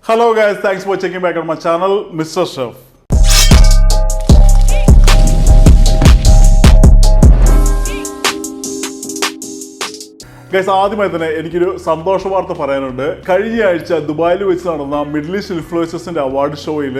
Hello guys, thanks for checking back on my channel, MrChef. Guys, ആദ്യമായി തന്നെ എനിക്കൊരു സന്തോഷ വാർത്ത പറയാനുണ്ട്. കഴിഞ്ഞ ആഴ്ച ദുബായിൽ വെച്ച് നടന്ന മിഡിൽ ഈസ്റ്റ് ഇൻഫ്ലുവൻസേഴ്സിന്റെ അവാർഡ് ഷോയിൽ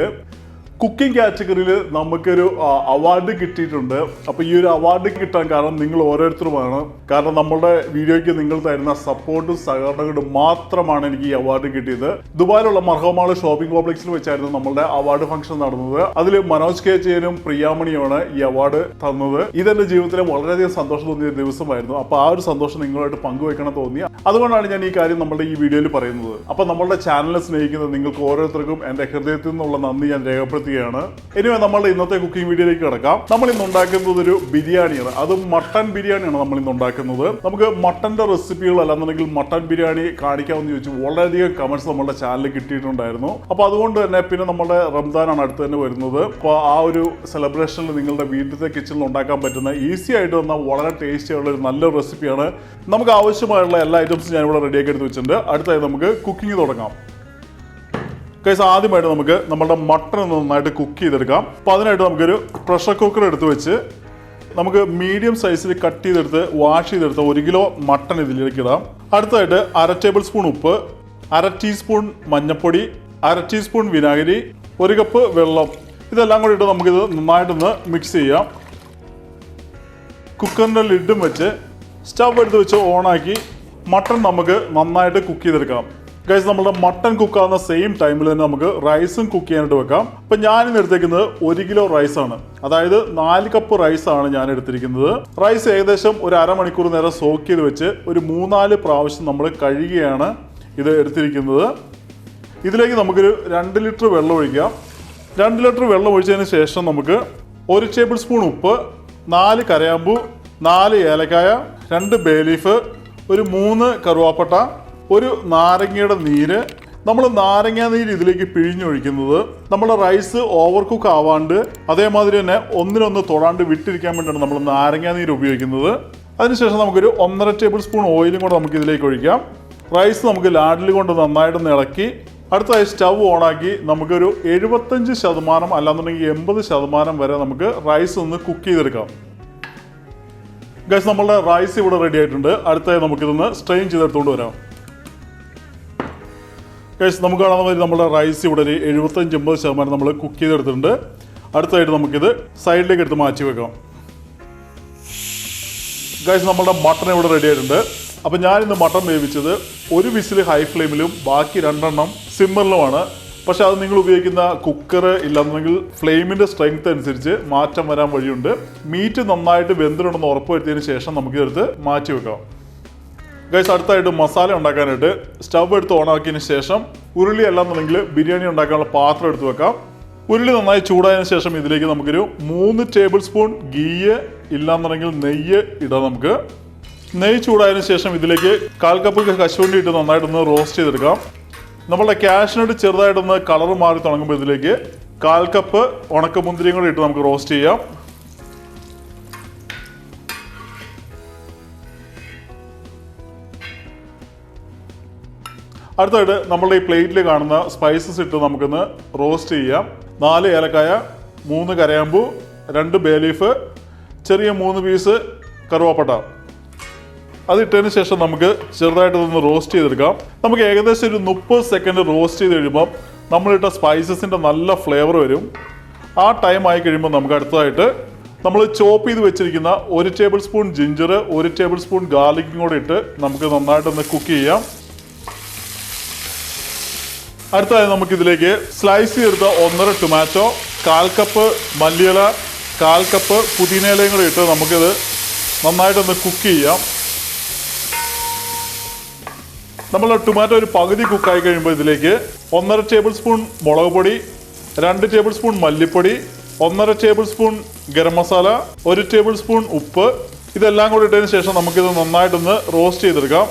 കുക്കിംഗ് കാറ്റഗറിയിൽ നമുക്കൊരു അവാർഡ് കിട്ടിയിട്ടുണ്ട്. അപ്പോൾ ഈ ഒരു അവാർഡ് കിട്ടാൻ കാരണം നിങ്ങൾ ഓരോരുത്തരുമാണ്. കാരണം നമ്മുടെ വീഡിയോയ്ക്ക് നിങ്ങൾ തരുന്ന സപ്പോർട്ടും സഹകരണങ്ങളും മാത്രമാണ് എനിക്ക് ഈ അവാർഡ് കിട്ടിയത്. ദുബായിലുള്ള മർഹമാൾ ഷോപ്പിംഗ് കോംപ്ലക്സിൽ വെച്ചായിരുന്നു നമ്മളുടെ അവാർഡ് ഫംഗ്ഷൻ നടന്നത്. അതിൽ മനോജ് കെ ജയനും പ്രിയാമണിയുമാണ് ഈ അവാർഡ് തന്നത്. ഇതെന്റെ ജീവിതത്തിലെ വളരെയധികം സന്തോഷം തോന്നിയ ദിവസമായിരുന്നു. അപ്പോൾ ആ ഒരു സന്തോഷം നിങ്ങളുമായിട്ട് പങ്കുവെക്കണം തോന്നി. അതുകൊണ്ടാണ് ഞാൻ ഈ കാര്യം നമ്മുടെ ഈ വീഡിയോയിൽ പറയുന്നത്. അപ്പോൾ നമ്മളുടെ ചാനലിനെ സ്നേഹിക്കുന്ന നിങ്ങൾക്ക് ഓരോരുത്തർക്കും എൻ്റെ ഹൃദയത്തിൽ നിന്നുള്ള നന്ദി ഞാൻ രേഖപ്പെടുത്തി. ഇനി നമ്മളുടെ ഇന്നത്തെ കുക്കിംഗ് വീഡിയോയിലേക്ക് കിടക്കാം. നമ്മൾ ഇന്ന് ഉണ്ടാക്കുന്നത് ഒരു ബിരിയാണിയാണ്. അത് മട്ടൺ ബിരിയാണിയാണ് നമ്മൾ ഇന്ന് ഉണ്ടാക്കുന്നത്. നമുക്ക് മട്ടന്റെ റെസിപ്പികൾ അല്ലാന്നുണ്ടെങ്കിൽ മട്ടൺ ബിരിയാണി കാണിക്കാമെന്ന് ചോദിച്ചു വളരെയധികം കമന്റ്സ് നമ്മുടെ ചാനലിൽ കിട്ടിയിട്ടുണ്ടായിരുന്നു. അപ്പൊ അതുകൊണ്ട് തന്നെ പിന്നെ നമ്മുടെ റംസാനാണ് അടുത്ത് തന്നെ വരുന്നത്. അപ്പോൾ ആ ഒരു സെലിബ്രേഷനിൽ നിങ്ങളുടെ വീട്ടിലത്തെ കിച്ചണിൽ ഉണ്ടാക്കാൻ പറ്റുന്ന ഈസി ആയിട്ട് വന്ന വളരെ ടേസ്റ്റി ആയിട്ടുള്ള ഒരു നല്ല റെസിപ്പിയാണ്. നമുക്ക് ആവശ്യമായുള്ള എല്ലാ ഐറ്റംസും ഞാനിവിടെ റെഡിയാക്കി എടുത്ത് വെച്ചിട്ടുണ്ട്. അടുത്തായി നമുക്ക് കുക്കിംഗ് തുടങ്ങാം. ഗൈസ്, ആദ്യമായിട്ട് നമുക്ക് നമ്മുടെ മട്ടൺ നന്നായിട്ട് കുക്ക് ചെയ്തെടുക്കാം. അപ്പോൾ അതിനായിട്ട് നമുക്കൊരു പ്രഷർ കുക്കർ എടുത്ത് വെച്ച് നമുക്ക് മീഡിയം സൈസിൽ കട്ട് ചെയ്തെടുത്ത് വാഷ് ചെയ്തെടുത്ത് 1 കിലോ മട്ടൺ ഇതിലേക്ക് ഇടാം. അടുത്തായിട്ട് 1/2 ടേബിൾ സ്പൂൺ ഉപ്പ്, 1/2 ടീസ്പൂൺ മഞ്ഞൾപ്പൊടി, 1/2 ടീസ്പൂൺ വിനാഗിരി, 1 കപ്പ് വെള്ളം, ഇതെല്ലാം കൂടി ഇട്ട് നമുക്കിത് നന്നായിട്ടൊന്ന് മിക്സ് ചെയ്യാം. കുക്കറിൻ്റെ ലിഡും വെച്ച് സ്റ്റവ് എടുത്ത് വെച്ച് ഓണാക്കി മട്ടൺ നമുക്ക് നന്നായിട്ട് കുക്ക് ചെയ്തെടുക്കാം. ഗൈസ്, നമ്മുടെ മട്ടൺ കുക്കാവുന്ന സെയിം ടൈമിൽ തന്നെ നമുക്ക് റൈസും കുക്ക് ചെയ്യാനായിട്ട് വെക്കാം. അപ്പം ഞാനിന്ന് എടുത്തേക്കുന്നത് 1 കിലോ റൈസാണ്. അതായത് 4 കപ്പ് റൈസാണ് ഞാൻ എടുത്തിരിക്കുന്നത്. റൈസ് ഏകദേശം ഒരു അരമണിക്കൂർ നേരം സോക്ക് ചെയ്ത് വെച്ച് ഒരു 3-4 പ്രാവശ്യം നമ്മൾ കഴുകിയാണ് ഇത് എടുത്തിരിക്കുന്നത്. ഇതിലേക്ക് നമുക്കൊരു 2 ലിറ്റർ വെള്ളം ഒഴിക്കാം. 2 ലിറ്റർ വെള്ളം ഒഴിച്ചതിന് ശേഷം നമുക്ക് 1 ടേബിൾ സ്പൂൺ ഉപ്പ്, 4 കരയാമ്പൂ, 4 ഏലക്കായ, 2 ബേ ലീഫ്, ഒരു 3 കറുവാപ്പട്ട, ഒരു നാരങ്ങയുടെ നീര്. നമ്മൾ നാരങ്ങ നീര് ഇതിലേക്ക് പിഴിഞ്ഞൊഴിക്കുന്നത് നമ്മുടെ റൈസ് ഓവർ കുക്ക് ആവാണ്ട് അതേമാതിരി തന്നെ ഒന്നിനൊന്ന് തൊടാണ്ട് വിട്ടിരിക്കാൻ വേണ്ടിയാണ് നമ്മൾ നാരങ്ങ നീര് ഉപയോഗിക്കുന്നത്. അതിനുശേഷം നമുക്കൊരു 1.5 ടേബിൾ സ്പൂൺ ഓയിലും കൂടെ നമുക്ക് ഇതിലേക്ക് ഒഴിക്കാം. റൈസ് നമുക്ക് ലാഡിൽ കൊണ്ട് നന്നായിട്ടൊന്ന് ഇളക്കി അടുത്തായി സ്റ്റവ് ഓണാക്കി നമുക്കൊരു 75% അല്ലാന്നുണ്ടെങ്കിൽ 80% വരെ നമുക്ക് റൈസ് ഒന്ന് കുക്ക് ചെയ്തെടുക്കാം. ഗൈസ്, നമ്മളുടെ റൈസ് ഇവിടെ റെഡി ആയിട്ടുണ്ട്. അടുത്തായി നമുക്കിതൊന്ന് സ്ട്രെയിൻ ചെയ്തെടുത്തുകൊണ്ട് വരാം. ഗൈസ്, നമുക്ക് കാണാൻ മതി നമ്മുടെ റൈസ് ഇവിടെ ഒരു 75-80% നമ്മൾ കുക്ക് ചെയ്തെടുത്തിട്ടുണ്ട്. അടുത്തായിട്ട് നമുക്കിത് സൈഡിലേക്ക് എടുത്ത് മാറ്റി വെക്കാം. ഗൈസ്, നമ്മുടെ മട്ടൺ ഇവിടെ റെഡി ആയിട്ടുണ്ട്. അപ്പം ഞാനിന്ന് മട്ടൺ വേവിച്ചത് 1 വിസിൽ ഹൈ ഫ്ലെയിമിലും ബാക്കി 2 സിമ്മറിലുമാണ്. പക്ഷെ അത് നിങ്ങൾ ഉപയോഗിക്കുന്ന കുക്കർ ഇല്ലാന്നുണ്ടെങ്കിൽ ഫ്ലെയിമിൻ്റെ സ്ട്രെങ്ത് അനുസരിച്ച് മാറ്റം വരാൻ വഴിയുണ്ട്. മീറ്റ് നന്നായിട്ട് വെന്തിട്ടുണ്ടെന്ന് ഉറപ്പ് വരുത്തിയതിന് ശേഷം നമുക്കിതെടുത്ത് മാറ്റി വെക്കാം. ഗൈസ്, അടുത്തായിട്ട് മസാല ഉണ്ടാക്കാനായിട്ട് സ്റ്റവ് എടുത്ത് ഓണാക്കിയതിന് ശേഷം ഉരുളി അല്ലാന്നുണ്ടെങ്കിൽ ബിരിയാണി ഉണ്ടാക്കാനുള്ള പാത്രം എടുത്ത് വെക്കാം. ഉരുളി നന്നായി ചൂടായതിനു ശേഷം ഇതിലേക്ക് നമുക്കൊരു 3 ടേബിൾ സ്പൂൺ ഗീ ഇല്ലാന്നുണ്ടെങ്കിൽ നെയ്യ് ഇടാം. നമുക്ക് നെയ്യ് ചൂടായതിനു ശേഷം ഇതിലേക്ക് 1/4 കപ്പ് കശുവണ്ടി ഇട്ട് നന്നായിട്ടൊന്ന് റോസ്റ്റ് ചെയ്തെടുക്കാം. നമ്മളുടെ കാഷ്നട്ട് ചെറുതായിട്ടൊന്ന് കളർ മാറി തുടങ്ങുമ്പോൾ ഇതിലേക്ക് 1/4 കപ്പ് ഉണക്കമുന്തിരിയും കൂടി ഇട്ട് നമുക്ക് റോസ്റ്റ് ചെയ്യാം. അടുത്തായിട്ട് നമ്മളുടെ ഈ പ്ലേറ്റിൽ കാണുന്ന സ്പൈസസ് ഇട്ട് നമുക്കൊന്ന് റോസ്റ്റ് ചെയ്യാം. 4 ഏലക്കായ, 3 കരയാമ്പൂ, 2 ബേ ലീഫ്, ചെറിയ 3 പീസ് കറുവാപ്പട്ട, അതിട്ടതിന് ശേഷം നമുക്ക് ചെറുതായിട്ടൊന്ന് റോസ്റ്റ് ചെയ്തെടുക്കാം. നമുക്ക് ഏകദേശം ഒരു 30 സെക്കൻഡ് റോസ്റ്റ് ചെയ്ത് കഴിയുമ്പോൾ നമ്മളിട്ട സ്പൈസസിൻ്റെ നല്ല ഫ്ലേവർ വരും. ആ ടൈം ആയി കഴിയുമ്പോൾ നമുക്ക് അടുത്തതായിട്ട് നമ്മൾ ചോപ്പ് ചെയ്ത് വെച്ചിരിക്കുന്ന 1 tablespoon ginger, 1 tablespoon ഗാർലിക്കും കൂടെ ഇട്ട് നമുക്ക് നന്നായിട്ടൊന്ന് കുക്ക് ചെയ്യാം. അടുത്തതായി നമുക്കിതിലേക്ക് സ്ലൈസ് ചെയ്തെടുത്ത 1.5 ടൊമാറ്റോ, 1/4 കപ്പ് മല്ലിയില, 1/4 കപ്പ് പുതിനയിലയും കൂടെ ഇട്ട് നമുക്കിത് നന്നായിട്ടൊന്ന് കുക്ക് ചെയ്യാം. നമ്മൾ ടൊമാറ്റോ ഒരു പകുതി കുക്കായി കഴിയുമ്പോൾ ഇതിലേക്ക് 1.5 ടേബിൾ സ്പൂൺ മുളക് പൊടി, 2 ടേബിൾ സ്പൂൺ മല്ലിപ്പൊടി, 1.5 table spoon garam masala, 1 table spoon ഉപ്പ്, ഇതെല്ലാം കൂടി ഇട്ടതിന് ശേഷം നമുക്കിത് നന്നായിട്ടൊന്ന് റോസ്റ്റ് ചെയ്തെടുക്കാം.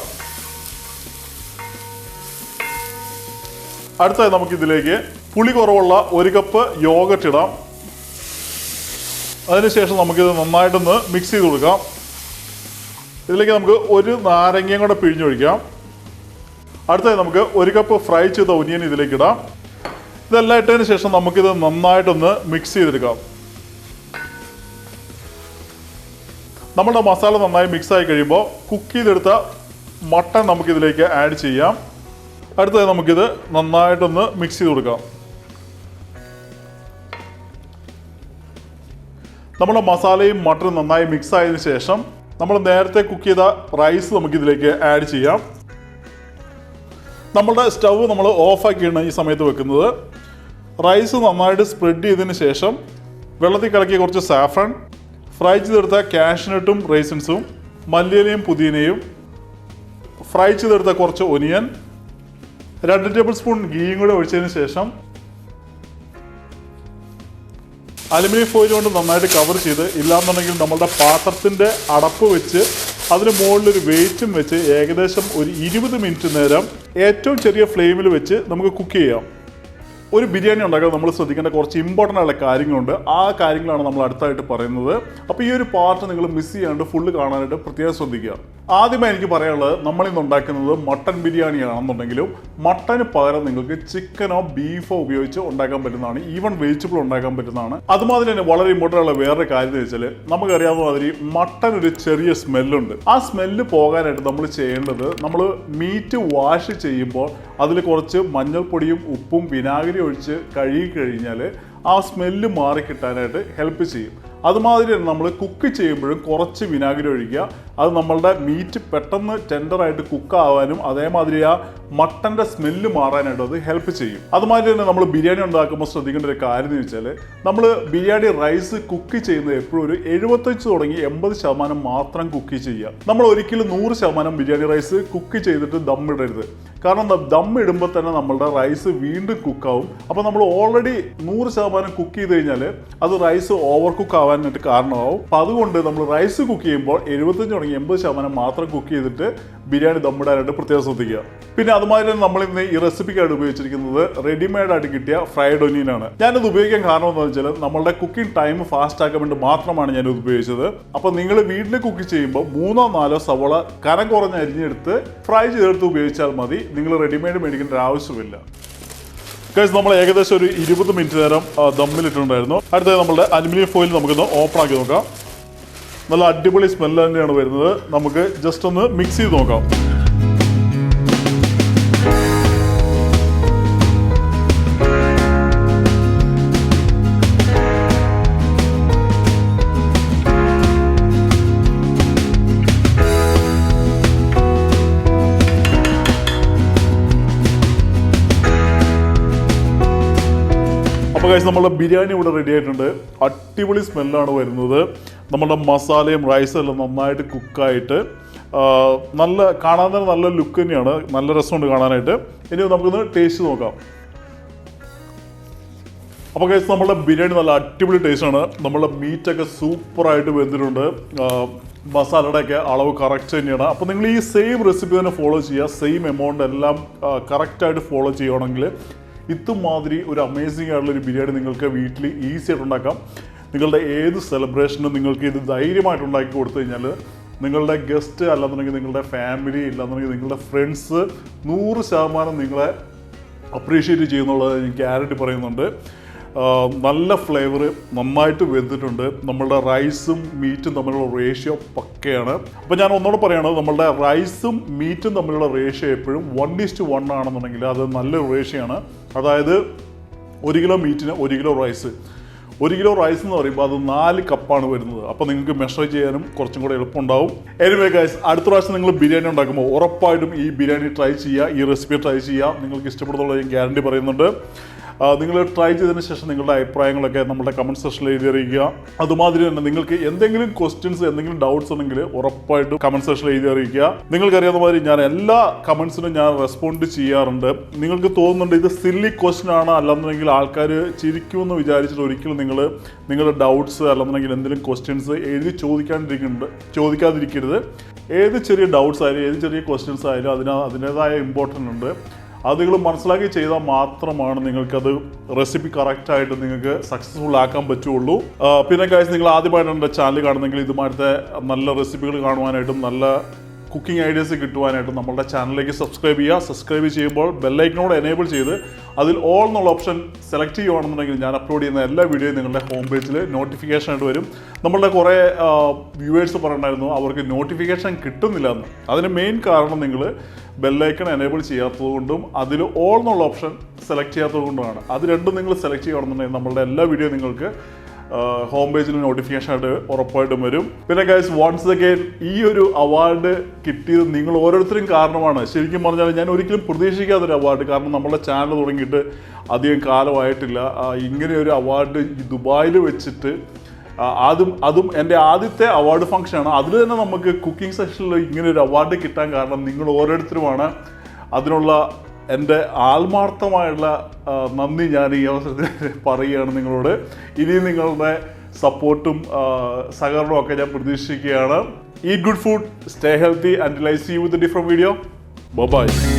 അടുത്തായി നമുക്കിതിലേക്ക് പുളി കുറവുള്ള 1 കപ്പ് യോഗട്ട് ഇടാം. അതിനുശേഷം നമുക്കിത് നന്നായിട്ടൊന്ന് മിക്സ് ചെയ്ത് കൊടുക്കാം. ഇതിലേക്ക് നമുക്ക് 1 നാരങ്ങയും കൂടെ പിഴിഞ്ഞൊഴിക്കാം. അടുത്തത് നമുക്ക് 1 കപ്പ് ഫ്രൈ ചെയ്ത ഒനിയൻ ഇതിലേക്ക് ഇടാം. ഇതെല്ലാം ഇട്ടതിന് ശേഷം നമുക്കിത് നന്നായിട്ടൊന്ന് മിക്സ് ചെയ്തെടുക്കാം. നമ്മുടെ മസാല നന്നായി മിക്സ് ആയി കഴിയുമ്പോൾ കുക്ക് ചെയ്തെടുത്ത മട്ടൺ നമുക്കിതിലേക്ക് ആഡ് ചെയ്യാം. അടുത്തത് നമുക്കിത് നന്നായിട്ടൊന്ന് മിക്സ് ചെയ്ത് കൊടുക്കാം. നമ്മുടെ മസാലയും മട്ടനും നന്നായി മിക്സ് ആയതിനു ശേഷം നമ്മൾ നേരത്തെ കുക്ക് ചെയ്ത റൈസ് നമുക്കിതിലേക്ക് ആഡ് ചെയ്യാം. നമ്മുടെ സ്റ്റവ് നമ്മൾ ഓഫാക്കിയാണ് ഈ സമയത്ത് വെക്കുന്നത്. റൈസ് നന്നായിട്ട് സ്പ്രെഡ് ചെയ്തതിന് ശേഷം വെള്ളത്തിൽ കലക്കിയ കുറച്ച് സാഫ്രൺ, ഫ്രൈ ചെയ്തെടുത്ത കാഷ്നട്ടും റൈസിൻസും, മല്ലിയിലയും പുതിനയും, ഫ്രൈ ചെയ്തെടുത്ത കുറച്ച് ഒനിയൻ, 2 ടേബിൾ സ്പൂൺ ഗീയും കൂടെ ഒഴിച്ചതിന് ശേഷം അലുമിനിയം ഫോയിൽ കൊണ്ട് നന്നായിട്ട് കവർ ചെയ്ത്, ഇല്ലാന്നുണ്ടെങ്കിൽ നമ്മളുടെ പാത്രത്തിൻ്റെ അടപ്പ് വെച്ച് അതിന് മുകളിലൊരു വെയിറ്റും വെച്ച് ഏകദേശം ഒരു 20 മിനിറ്റ് നേരം ഏറ്റവും ചെറിയ ഫ്ലെയിമിൽ വെച്ച് നമുക്ക് കുക്ക് ചെയ്യാം. ഒരു ബിരിയാണി ഉണ്ടാക്കാൻ നമ്മൾ ശ്രദ്ധിക്കേണ്ട കുറച്ച് ഇമ്പോർട്ടൻ്റ് ആയിട്ടുള്ള കാര്യങ്ങളുണ്ട്. ആ കാര്യങ്ങളാണ് നമ്മൾ അടുത്തായിട്ട് പറയുന്നത്. അപ്പോൾ ഈ ഒരു പാർട്ട് നിങ്ങൾ മിസ് ചെയ്യാണ്ട് ഫുള്ള് കാണാനായിട്ട് പ്രത്യേകം ശ്രദ്ധിക്കുക. ആദ്യമായി എനിക്ക് പറയാനുള്ളത്, നമ്മളിന്ന് ഉണ്ടാക്കുന്നത് മട്ടൺ ബിരിയാണിയാണെന്നുണ്ടെങ്കിലും മട്ടന് പകരം നിങ്ങൾക്ക് ചിക്കനോ ബീഫോ ഉപയോഗിച്ച് ഉണ്ടാക്കാൻ പറ്റുന്നതാണ്. ഈവൻ വെജിറ്റബിൾ ഉണ്ടാക്കാൻ പറ്റുന്നതാണ്. അതുമാതിരി തന്നെ വളരെ ഇമ്പോർട്ടൻ്റ് ഉള്ള വേറൊരു കാര്യം എന്ന് വെച്ചാൽ, നമുക്കറിയാവുന്ന മാതിരി മട്ടൻ ഒരു ചെറിയ സ്മെല്ലുണ്ട്. ആ സ്മെല്ല് പോകാനായിട്ട് നമ്മൾ ചെയ്യേണ്ടത്, നമ്മൾ മീറ്റ് വാഷ് ചെയ്യുമ്പോൾ അതിൽ കുറച്ച് മഞ്ഞൾപ്പൊടിയും ഉപ്പും വിനാഗിരി ഒഴിച്ച് കഴുകി കഴിഞ്ഞാൽ ആ സ്മെല്ല് മാറിക്കിട്ടാനായിട്ട് ഹെൽപ്പ് ചെയ്യും. അതുമാതിരി തന്നെ നമ്മൾ കുക്ക് ചെയ്യുമ്പോഴും കുറച്ച് വിനാഗിരി ഒഴിക്കുക. അത് നമ്മളുടെ മീറ്റ് പെട്ടെന്ന് ടെൻഡറായിട്ട് കുക്കാവാനും അതേമാതിരി ആ മട്ടൻ്റെ സ്മെല്ല് മാറാനായിട്ട് അത് ഹെൽപ്പ് ചെയ്യും. അതുമാതിരി തന്നെ നമ്മൾ ബിരിയാണി ഉണ്ടാക്കുമ്പോൾ ശ്രദ്ധിക്കേണ്ട ഒരു കാര്യം എന്ന് വെച്ചാൽ, നമ്മൾ ബിരിയാണി റൈസ് കുക്ക് ചെയ്യുന്നത് എപ്പോഴും ഒരു 75 തുടങ്ങി 80% മാത്രം കുക്ക് ചെയ്യുക. നമ്മൾ ഒരിക്കലും 100% ബിരിയാണി റൈസ് കുക്ക് ചെയ്തിട്ട് ദം ഇടരുത്. കാരണം ദം ഇടുമ്പോൾ തന്നെ നമ്മളുടെ റൈസ് വീണ്ടും കുക്കാവും. അപ്പോൾ നമ്മൾ ഓൾറെഡി 100% കുക്ക് ചെയ്ത് കഴിഞ്ഞാൽ അത് റൈസ് ഓവർ കുക്ക് ആവാനായിട്ട് കാരണമാവും. അപ്പോൾ അതുകൊണ്ട് നമ്മൾ റൈസ് കുക്ക് ചെയ്യുമ്പോൾ 75 തുടങ്ങി 80% മാത്രം കുക്ക് ചെയ്തിട്ട് ബിരിയാണി ദമ്മിടാനായിട്ട് പ്രത്യേകം ശ്രദ്ധിക്കുക. പിന്നെ അതുമാതിരി തന്നെ നമ്മൾ ഇന്ന് ഈ റെസിപ്പിക്കായിട്ട് ഉപയോഗിച്ചിരിക്കുന്നത് റെഡിമെയ്ഡ് ആയിട്ട് കിട്ടിയ ഫ്രൈഡ് ഒനിയൻ ആണ്. ഞാനത് ഉപയോഗിക്കാൻ കാരണം എന്താണെന്ന് വെച്ചാൽ, നമ്മളുടെ കുക്കിംഗ് ടൈം ഫാസ്റ്റ് ആക്കാൻ വേണ്ടി മാത്രമാണ് ഞാനത് ഉപയോഗിച്ചത്. അപ്പോൾ നിങ്ങൾ വീട്ടിൽ കുക്ക് ചെയ്യുമ്പോൾ 3-4 സവോള കനം കുറഞ്ഞ് അരിഞ്ഞെടുത്ത് ഫ്രൈ ചെയ്തെടുത്ത് ഉപയോഗിച്ചാൽ മതി. നിങ്ങൾ റെഡിമെയ്ഡ് മേടിക്കേണ്ട ഒരു ആവശ്യമില്ല. ഗൈസ്, നമ്മൾ ഏകദേശം ഒരു 20 മിനിറ്റ് നേരം ദമ്മിലിട്ടുണ്ടായിരുന്നു. അടുത്തത് നമ്മളുടെ അലുമിനിയം ഫോയിൽ നമുക്കൊന്ന് ഓപ്പൺ ആക്കി നോക്കാം. നല്ല അടിപൊളി സ്മെല്ല് തന്നെയാണ് വരുന്നത്. നമുക്ക് ജസ്റ്റ് ഒന്ന് മിക്സ് ചെയ്ത് നോക്കാം. അപ്പോൾ ഗൈസ്, നമ്മളുടെ ബിരിയാണി ഇവിടെ റെഡി ആയിട്ടുണ്ട്. അടിപൊളി സ്മെല്ലാണ് വരുന്നത്. നമ്മളുടെ മസാലയും റൈസും എല്ലാം നന്നായിട്ട് കുക്കായിട്ട് നല്ല കാണാൻ തന്നെ നല്ല ലുക്ക് തന്നെയാണ്. നല്ല രസമുണ്ട് കാണാനായിട്ട്. ഇനി നമുക്കൊന്ന് ടേസ്റ്റ് നോക്കാം. അപ്പോൾ ഗൈസ്, നമ്മളുടെ ബിരിയാണി നല്ല അടിപൊളി ടേസ്റ്റാണ്. നമ്മളുടെ മീറ്റൊക്കെ സൂപ്പറായിട്ട് വെന്തിട്ടുണ്ട്. മസാലയുടെയൊക്കെ അളവ് കറക്റ്റ് തന്നെയാണ്. അപ്പോൾ നിങ്ങൾ ഈ സെയിം റെസിപ്പി തന്നെ ഫോളോ ചെയ്യുക. സെയിം എമൗണ്ട് എല്ലാം കറക്റ്റായിട്ട് ഫോളോ ചെയ്യുകയാണെങ്കിൽ ഇതുമാതിരി ഒരു അമേസിംഗ് ആയിട്ടുള്ളൊരു ബിരിയാണി നിങ്ങൾക്ക് വീട്ടിൽ ഈസി ആയിട്ട് ഉണ്ടാക്കാം. നിങ്ങളുടെ ഏത് സെലിബ്രേഷനും നിങ്ങൾക്ക് ഇത് ധൈര്യമായിട്ട് ഉണ്ടാക്കി കൊടുത്തു കഴിഞ്ഞാൽ നിങ്ങളുടെ ഗസ്റ്റ് അല്ലാന്നുണ്ടെങ്കിൽ നിങ്ങളുടെ ഫാമിലി ഇല്ലാന്നുണ്ടെങ്കിൽ നിങ്ങളുടെ ഫ്രണ്ട്സ് 100% നിങ്ങളെ അപ്രീഷിയേറ്റ് ചെയ്യുന്നുള്ളത് ഞാൻ ഗ്യാരണ്ടി പറയുന്നുണ്ട്. നല്ല ഫ്ലേവർ, നന്നായിട്ട് വെന്തിട്ടുണ്ട്. നമ്മളുടെ റൈസും മീറ്റും തമ്മിലുള്ള റേഷ്യോ പക്കയാണ്. അപ്പോൾ ഞാൻ ഒന്നുകൂടെ പറയുകയാണ്, നമ്മളുടെ റൈസും മീറ്റും തമ്മിലുള്ള റേഷ്യോ എപ്പോഴും 1:1 ആണെന്നുണ്ടെങ്കിൽ അത് നല്ലൊരു റേഷ്യോയാണ്. അതായത് 1 കിലോ മീറ്റിന് 1 കിലോ റൈസ്. 1 കിലോ റൈസ് എന്ന് പറയുമ്പോൾ അത് 4 കപ്പാണ് വരുന്നത്. അപ്പോൾ നിങ്ങൾക്ക് മെഷർ ചെയ്യാനും കുറച്ചും കൂടെ എളുപ്പമുണ്ടാവും. എനിവേ ഗൈസ്, അടുത്ത പ്രാവശ്യം നിങ്ങൾ ബിരിയാണി ഉണ്ടാക്കുമ്പോൾ ഉറപ്പായിട്ടും ഈ ബിരിയാണി ട്രൈ ചെയ്യുക, ഈ റെസിപ്പി ട്രൈ ചെയ്യുക. നിങ്ങൾക്ക് ഇഷ്ടപ്പെടുന്നുള്ള ഞാൻ ഗ്യാരണ്ടി പറയുന്നുണ്ട്. നിങ്ങൾ ട്രൈ ചെയ്തതിന് ശേഷം നിങ്ങളുടെ അഭിപ്രായങ്ങളൊക്കെ നമ്മുടെ കമൻറ്റ് സെക്ഷനിൽ എഴുതി അറിയിക്കുക. അതുമാതിരി തന്നെ നിങ്ങൾക്ക് എന്തെങ്കിലും ക്വസ്റ്റ്യൻസ്, എന്തെങ്കിലും ഡൗട്ട്സ് ഉണ്ടെങ്കിൽ ഉറപ്പായിട്ടും കമൻറ്റ് സെക്ഷനിൽ എഴുതി അറിയിക്കുക. നിങ്ങൾക്കറിയാവുന്ന മാതിരി ഞാൻ എല്ലാ കമൻസിനും ഞാൻ റെസ്പോണ്ട് ചെയ്യാറുണ്ട്. നിങ്ങൾക്ക് തോന്നുന്നുണ്ട് ഇത് സില്ലി ക്വസ്റ്റ്യൻ ആണ്, അല്ലെന്നുണ്ടെങ്കിൽ ആൾക്കാർ ചിരിക്കുമെന്ന് വിചാരിച്ചിട്ട് ഒരിക്കലും നിങ്ങൾ നിങ്ങളുടെ ഡൗട്ട്സ് അല്ലെന്നുണ്ടെങ്കിൽ എന്തെങ്കിലും ക്വസ്റ്റ്യൻസ് എഴുതി ചോദിക്കാതിരിക്കരുത്. ഏത് ചെറിയ ഡൗട്ട്സ് ആയാലും ഏത് ചെറിയ ക്വസ്റ്റ്യൻസ് ആയാലും അതിൻ്റേതായ ഇമ്പോർട്ടൻ്റ് ഉണ്ട്. അത് നിങ്ങൾ മനസ്സിലാക്കി ചെയ്താൽ മാത്രമാണ് നിങ്ങൾക്കത് റെസിപ്പി കറക്റ്റായിട്ട് നിങ്ങൾക്ക് സക്സസ്ഫുൾ ആക്കാൻ പറ്റുള്ളൂ. പിന്നെ ഗൈസ്, നിങ്ങൾ ആദ്യമായിട്ടാണ് എൻ്റെ ചാനൽ കാണുന്നെങ്കിൽ ഇതുമാതിരത്തെ നല്ല റെസിപ്പികൾ കാണുവാനായിട്ടും നല്ല കുക്കിംഗ് ഐഡിയാസ് കിട്ടുവാനായിട്ട് നമ്മളുടെ ചാനലിലേക്ക് സബ്സ്ക്രൈബ് ചെയ്യുക. സബ്സ്ക്രൈബ് ചെയ്യുമ്പോൾ ബെല്ലൈക്കനോട് എനേബിൾ ചെയ്ത് അതിൽ ഓൾ എന്നുള്ള ഓപ്ഷൻ സെലക്ട് ചെയ്യുകയാണെന്നുണ്ടെങ്കിൽ ഞാൻ അപ്ലോഡ് ചെയ്യുന്ന എല്ലാ വീഡിയോയും നിങ്ങളുടെ ഹോം പേജിൽ നോട്ടിഫിക്കേഷൻ ആയിട്ട് വരും. നമ്മളുടെ കുറേ വ്യൂവേഴ്സ് പറഞ്ഞിട്ടുണ്ടായിരുന്നു അവർക്ക് നോട്ടിഫിക്കേഷൻ കിട്ടുന്നില്ല എന്ന്. അതിന് മെയിൻ കാരണം നിങ്ങൾ ബെല്ലൈക്കൺ എനേബിൾ ചെയ്യാത്തത് കൊണ്ടും അതിൽ ഓൾ എന്നുള്ള ഓപ്ഷൻ സെലക്ട് ചെയ്യാത്തത് കൊണ്ടുമാണ്. അത് രണ്ടും നിങ്ങൾ സെലക്ട് ചെയ്യുകയാണെന്നുണ്ടെങ്കിൽ നമ്മളുടെ എല്ലാ വീഡിയോ നിങ്ങൾക്ക് ഹോം പേജിൽ നോട്ടിഫിക്കേഷൻ ആയിട്ട് ഉറപ്പായിട്ടും വരും. പിന്നെ ഗൈസ് വൺസ് അഗൈൻ ഈ ഒരു അവാർഡ് കിട്ടിയത് നിങ്ങൾ ഓരോരുത്തരും കാരണമാണ്. ശരിക്കും പറഞ്ഞാൽ ഞാൻ ഒരിക്കലും പ്രതീക്ഷിക്കാത്തൊരു അവാർഡ്. കാരണം നമ്മുടെ ചാനൽ തുടങ്ങിയിട്ട് അധികം കാലമായിട്ടില്ല. ഇങ്ങനെ ഒരു അവാർഡ് ദുബായിൽ വെച്ചിട്ട് അതും എൻ്റെ ആദ്യത്തെ അവാർഡ് ഫംഗ്ഷനാണ്. അതിൽ തന്നെ നമുക്ക് കുക്കിംഗ് സെക്ഷനിൽ ഇങ്ങനെ ഒരു അവാർഡ് കിട്ടാൻ കാരണം നിങ്ങൾ ഓരോരുത്തരുമാണ്. അതിനുള്ള എൻ്റെ ആത്മാർത്ഥമായുള്ള നന്ദി ഞാൻ ഈ അവസരത്തിൽ പറയുകയാണ് നിങ്ങളോട്. ഇനിയും നിങ്ങളുടെ സപ്പോർട്ടും സഹകരണവും ഒക്കെ ഞാൻ പ്രതീക്ഷിക്കുകയാണ്. Eat good food, stay healthy, until I see you with a different video. Bye bye.